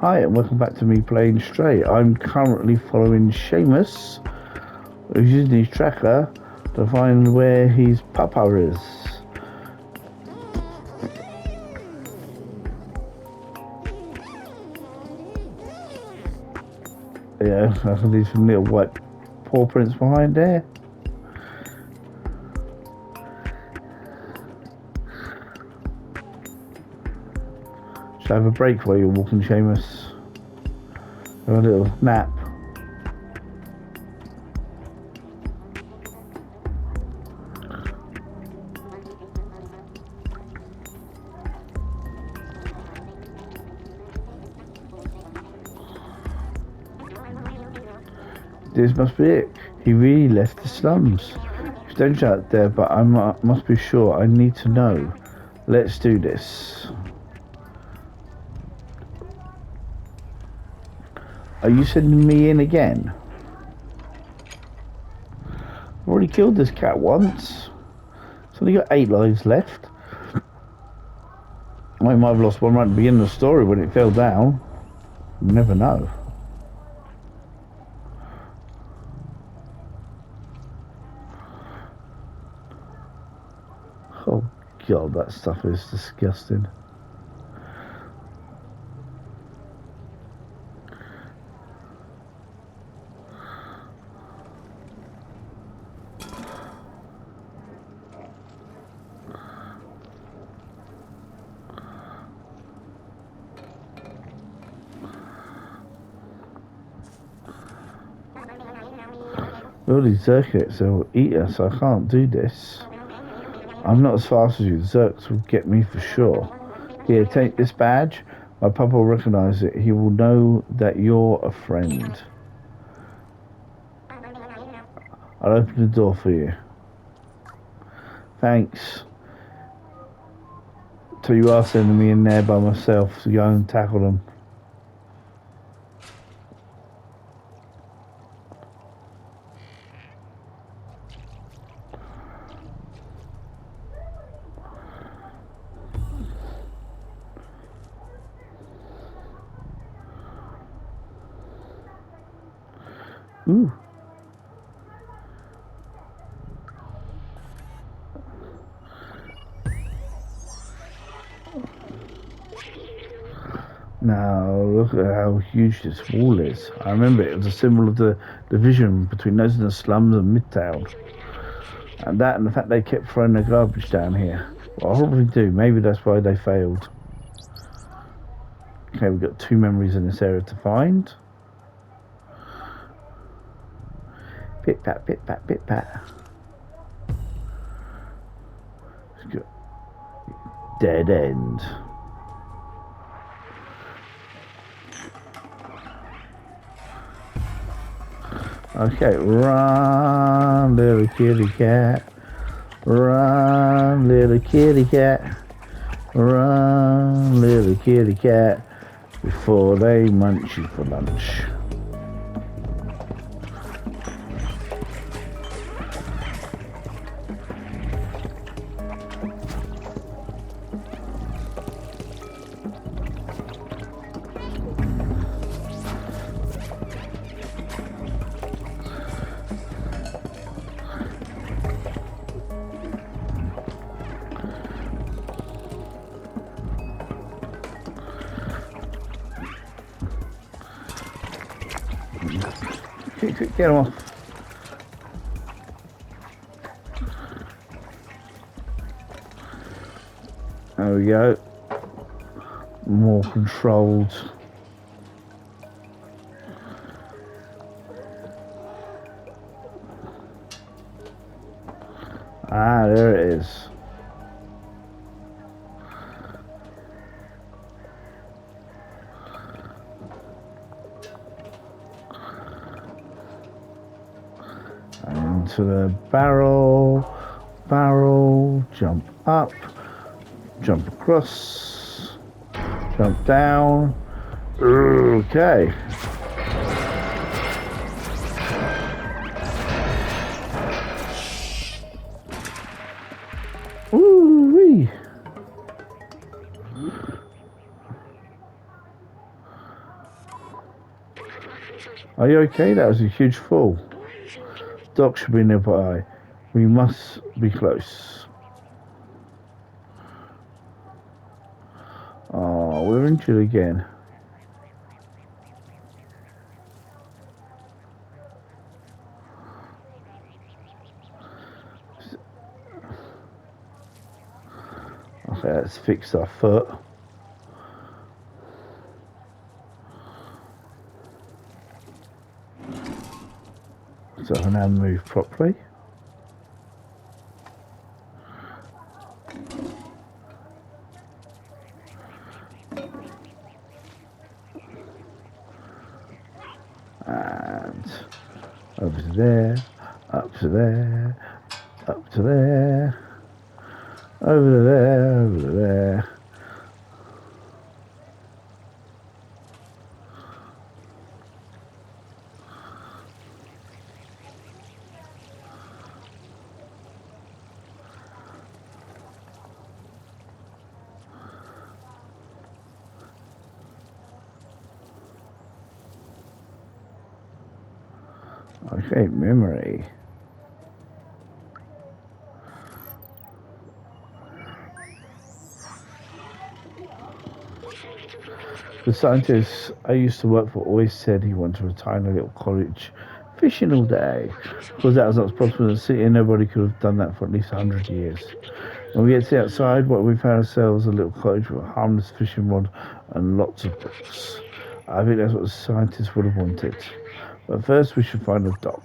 Hi and welcome back to me playing Stray. I'm currently following Seamus, who's using his tracker to find where his papa is. Yeah, I can leave some little white paw prints behind there. Should I have a break while you're walking, Seamus? Have a little nap. This must be it. He really left the slums. Don't shout there, but I must be sure. I need to know. Let's do this. Are you sending me in again? I've already killed this cat once. It's only got 8 lives left. I might have lost one right at the beginning of the story when it fell down. You never know. Oh god, that stuff is disgusting. All these Zerkits will eat us. I can't do this. I'm not as fast as you. The Zerks will get me for sure. Here, take this badge. My papa will recognize it. He will know that you're a friend. I'll open the door for you. Thanks. So you are sending me in there by myself to go and tackle them. Ooh. Now look at how huge this wall is. I remember it was a symbol of the division between those in the slums and Midtown. And that and the fact they kept throwing their garbage down here. Well, I probably do. Maybe that's why they failed. Okay, we've got 2 memories in this area to find. Pit pat, pit pat, pit pat. Dead end. Okay, run, little kitty cat. Run, little kitty cat. Run, little kitty cat. Before they munch you for lunch. Get him off. There we go. More controlled. Ah, there it is. To the barrel, jump up, jump across, jump down. Okay. Ooh-wee. Are you okay? That was a huge fall. Doc should be nearby. We must be close. Oh, we're injured again. Okay, let's fix our foot. So I can now move properly. And over to there, up to there, up to there, over to there, over to there. Okay, memory. The scientist I used to work for always said he wanted to retire in a little cottage, fishing all day. Because that was not possible in the city, and nobody could have done that for at least 100 years. When we get to the outside, we found ourselves a little cottage with a harmless fishing rod and lots of books. I think that's what the scientists would have wanted. But first, we should find a dock.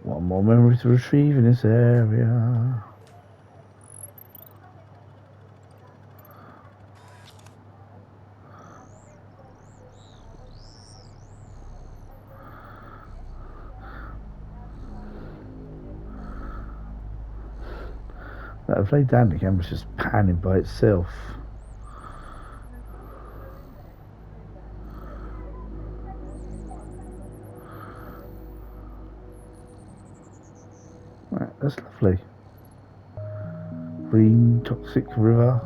One more memory to retrieve in this area. That play down, the camera's just panning by itself. Right, that's lovely. Green toxic river.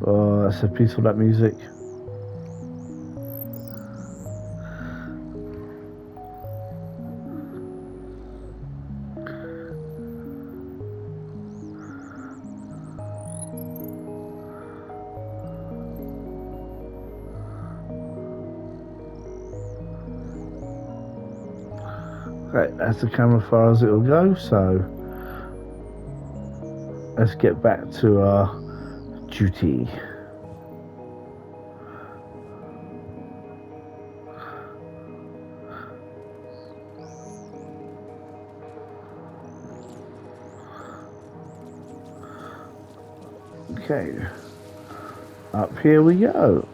Oh, that's so peaceful, that music. Right, that's the camera far as it'll go, so let's get back to our duty. Okay, up here we go.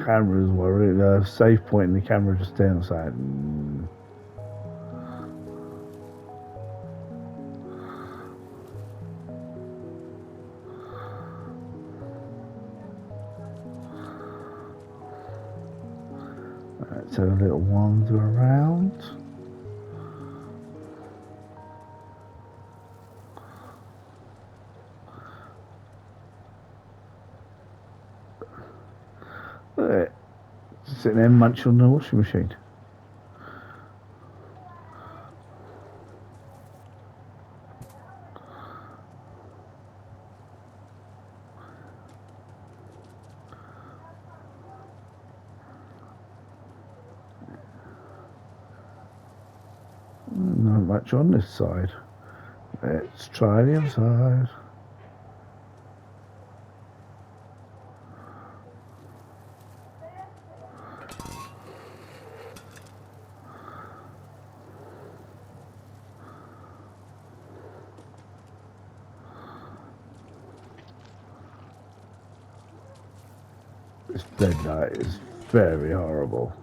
Camera's worried. The safe point in the camera just downside. Let's have a little wander around. Look at it. Sitting there munching on the washing machine. Not much on this side. Let's try the other side. This bed light is very horrible.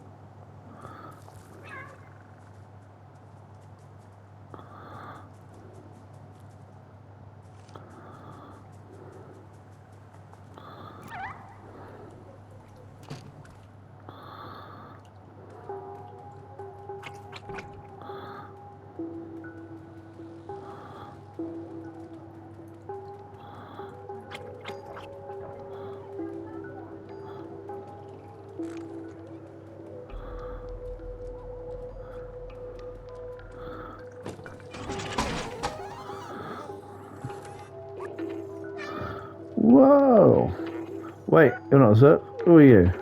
You're not a Zerk? Who are you?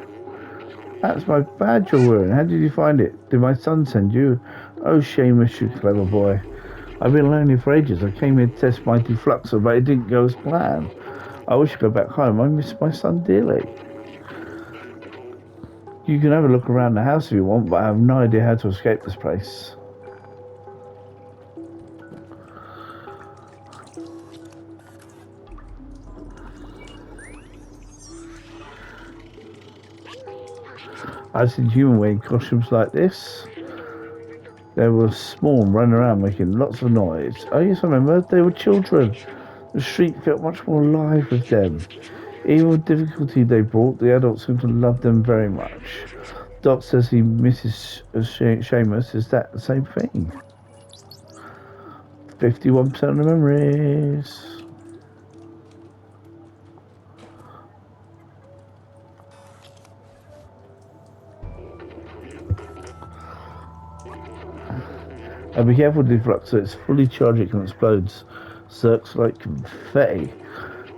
That's my badge you're wearing. How did you find it? Did my son send you? Oh, Seamus, you clever boy. I've been lonely for ages. I came here to test my defluxer, but it didn't go as planned. I wish I could go back home. I miss my son dearly. You can have a look around the house if you want, but I have no idea how to escape this place. I've seen human wearing costumes like this. They were small and running around making lots of noise. Oh yes, I remember. They were children. The street felt much more alive with them. Even with difficulty they brought, the adults seemed to love them very much. Doc says he misses Seamus. Is that the same thing? 51% of the memories. And be careful with the defluxer. It's fully charged, it can explode. Zerks like confetti.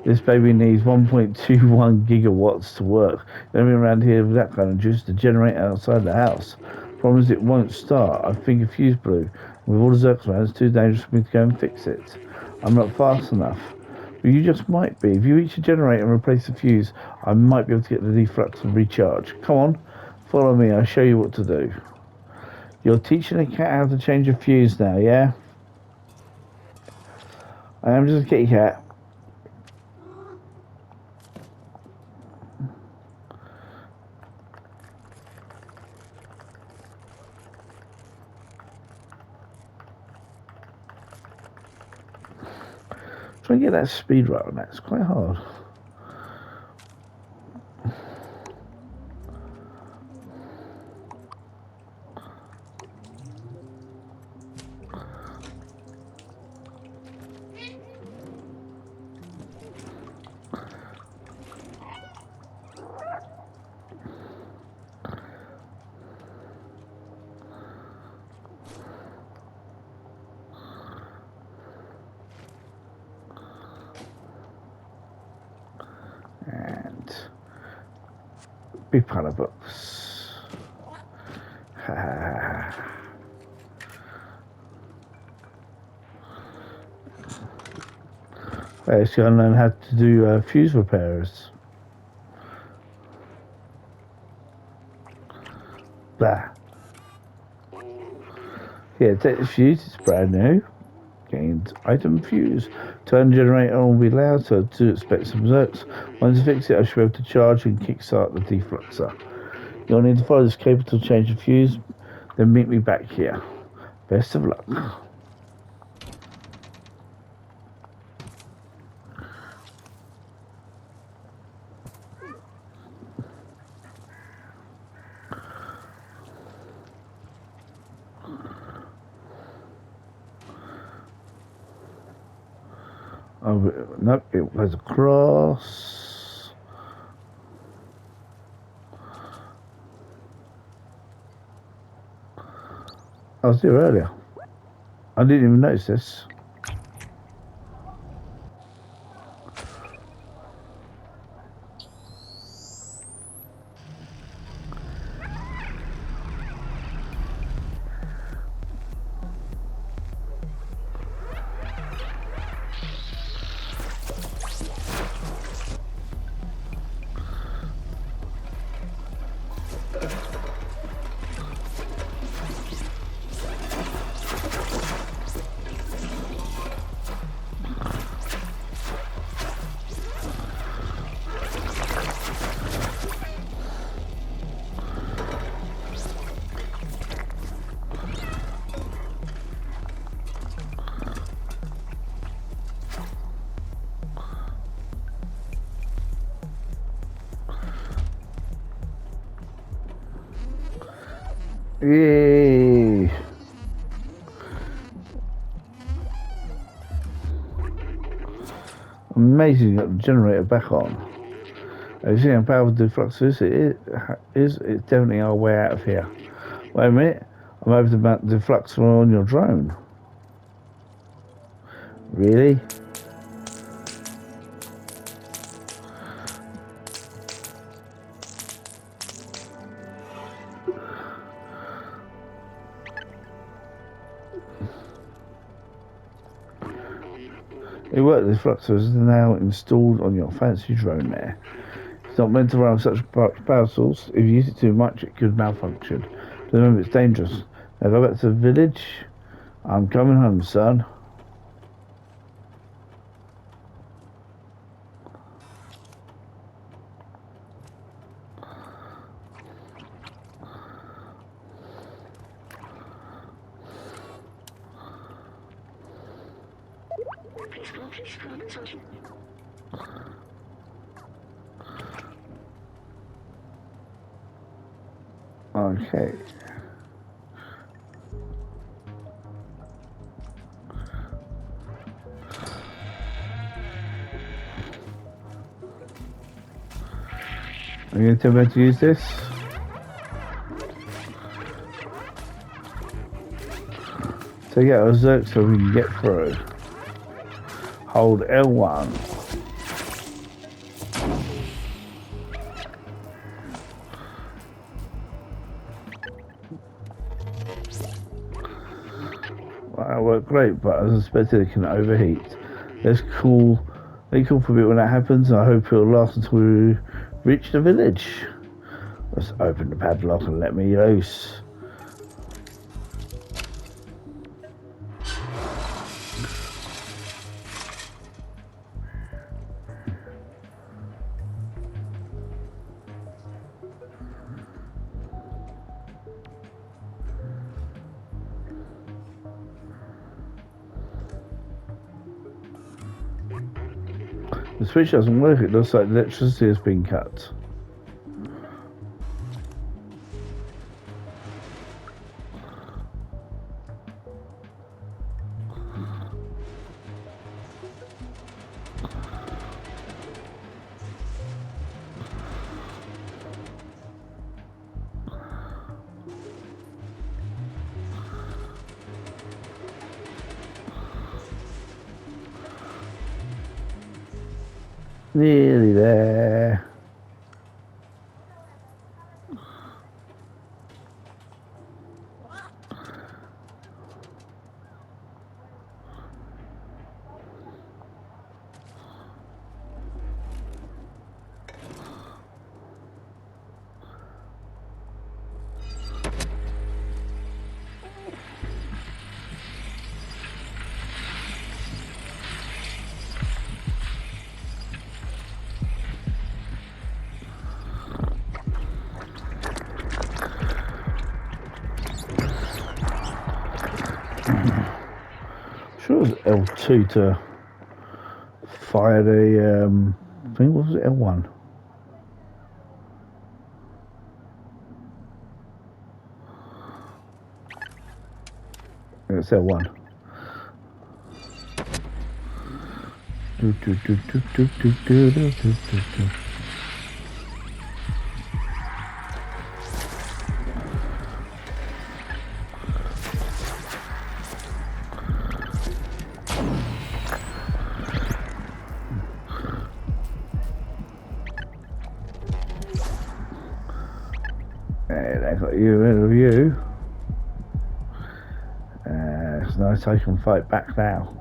This baby needs 1.21 gigawatts to work. Everything around here with that kind of juice to generate outside the house. Problem is it won't start. I think a fuse blew. With all the Zerks around, it's too dangerous for me to go and fix it. I'm not fast enough. But you just might be. If you reach a generator and replace the fuse, I might be able to get the defluxer recharged. Come on, follow me. I'll show you what to do. You're teaching a cat how to change a fuse now, yeah? I am just a kitty cat. Try and get that speed right on that. It's quite hard. And big pile of books. I just gotta learn how to do fuse repairs. Blah. Yeah, take the fuse, it's brand new. Gained item fuse. Turn generator on will be loud, so to expect some Zerks. Once you fix it, I should be able to charge and kickstart the defluxer. You'll need to follow this cable to change the fuse, then meet me back here. Best of luck. Oh, nope, it goes across. I was there earlier. I didn't even notice this. Yay! Amazing, got the generator back on. As you see how powerful the defluxer is, it's definitely our way out of here. Wait a minute, I'm over to mount the defluxer on your drone. Really? It worked. The fluxer is now installed on your fancy drone there. It's not meant to run such a power source. If you use it too much, it could malfunction. Remember, it's dangerous. Now go back to the village. I'm coming home, son. Okay. Are you going to tell me how to use this? Take out a Zerk so we can get through. Hold L1. Well, that worked great, but as expected it can overheat. Let's cool. Let cool for a bit when that happens. I hope it'll last until we reach the village. Let's open the padlock and let me loose. The switch doesn't work. It looks like the electricity has been cut. Nearly there. Sure it was L2 to fire the I think what was it, L1? Yeah, it's L1. Hey, they got you rid of you. It's nice I can fight back now.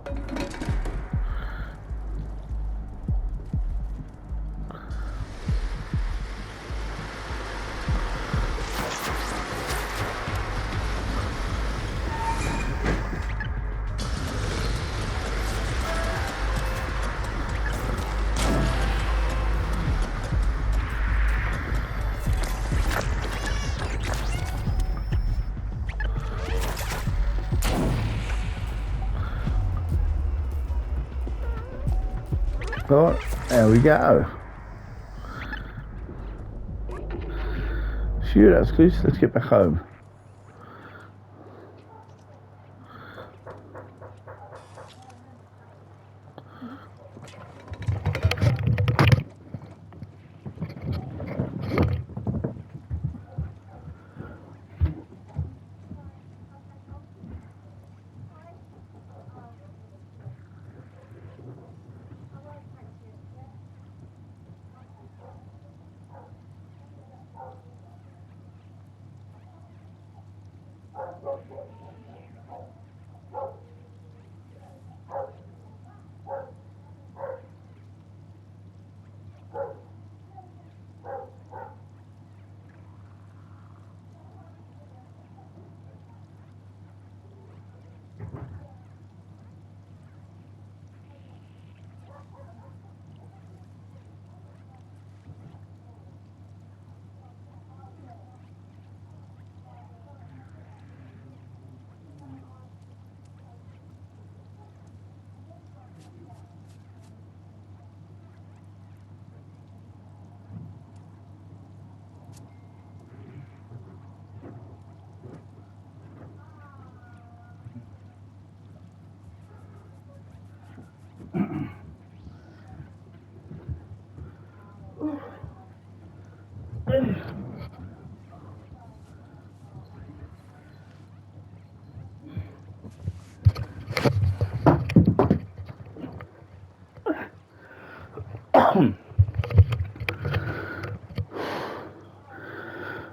Oh, there we go. Phew, that's good. Let's get back home.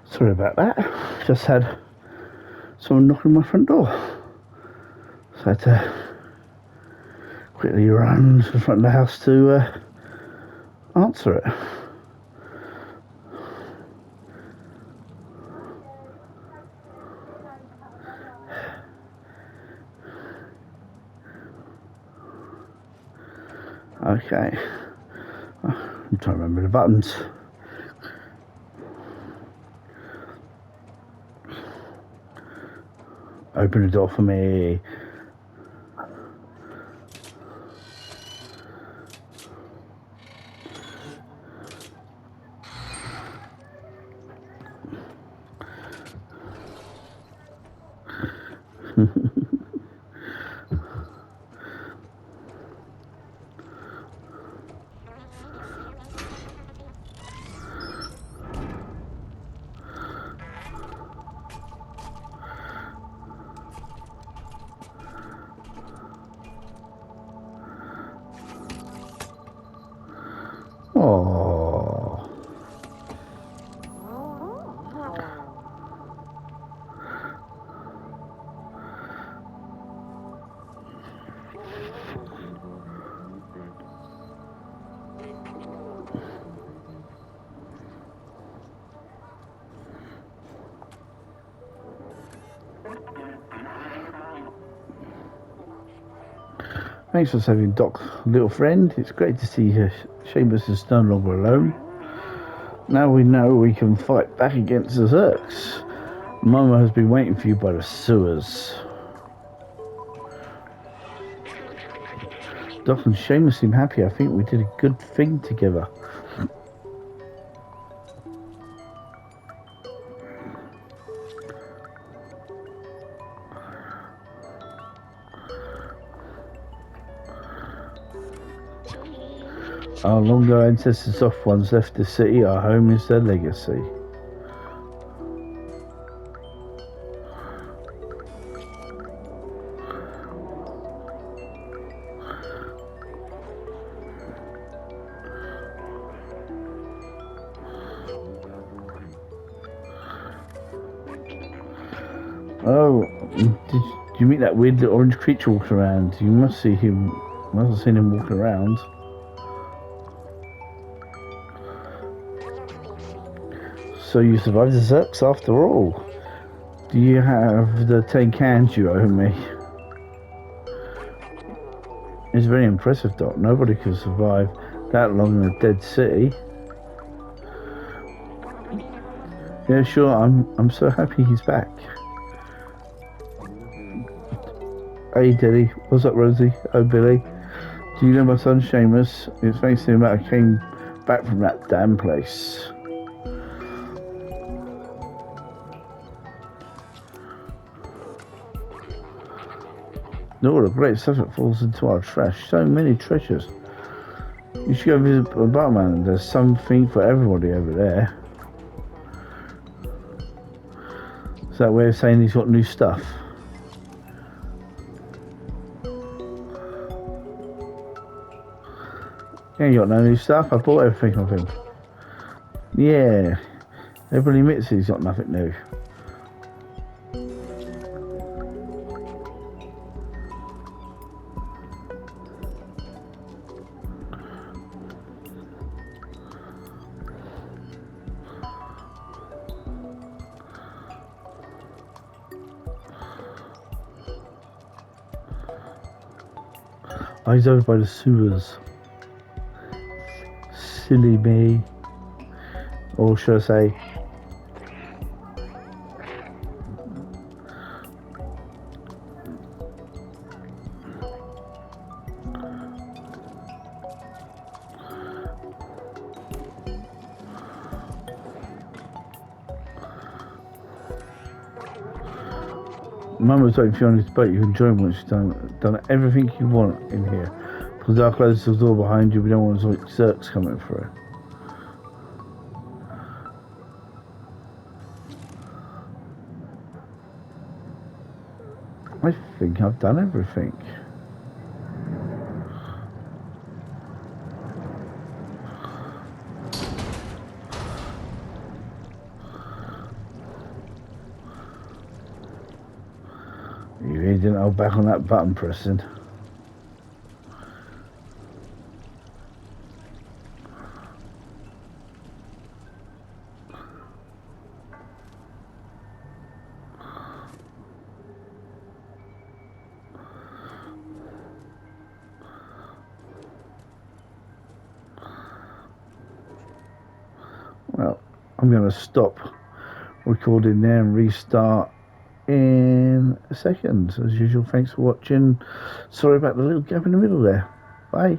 Sorry about that. Just had someone knocking on my front door. So I had to quickly run to the front of the house to answer it. Okay. I'm trying to remember the buttons. Open the door for me. Oh. Thanks for saving Doc's little friend. It's great to see Seamus is no longer alone. Now we know we can fight back against the Zurks. Momo has been waiting for you by the sewers. Doc and Seamus seem happy. I think we did a good thing together. Our long-ago ancestors off ones left the city. Our home is their legacy. Oh, did you meet that weird little orange creature walking around? You must see him. Must have seen him walking around. So you survived the Zurks after all. Do you have the 10 cans you owe me? It's very impressive, Doc. Nobody could survive that long in a dead city. Yeah, sure. I'm so happy he's back. Hey, Daddy. What's up, Rosie? Oh, Billy. Do you know my son, Seamus? It's thanks to him that I came back from that damn place. All the great stuff that falls into our trash. So many treasures. You should go visit the barman. There's something for everybody over there. Is that way of saying he's got new stuff? He ain't got no new stuff. I bought everything off him. Yeah. Everybody admits he's got nothing new. Oh, he's over by the sewers. Silly me. Or should I say... Mum was waiting for you on his boat. You can join once you've done everything you want in here. Because I'll close the door behind you. We don't want Zurks coming through. I think I've done everything. You really didn't hold back on that button pressing. Well, I'm going to stop recording there and restart in a second. As usual, thanks for watching. Sorry about the little gap in the middle there. Bye.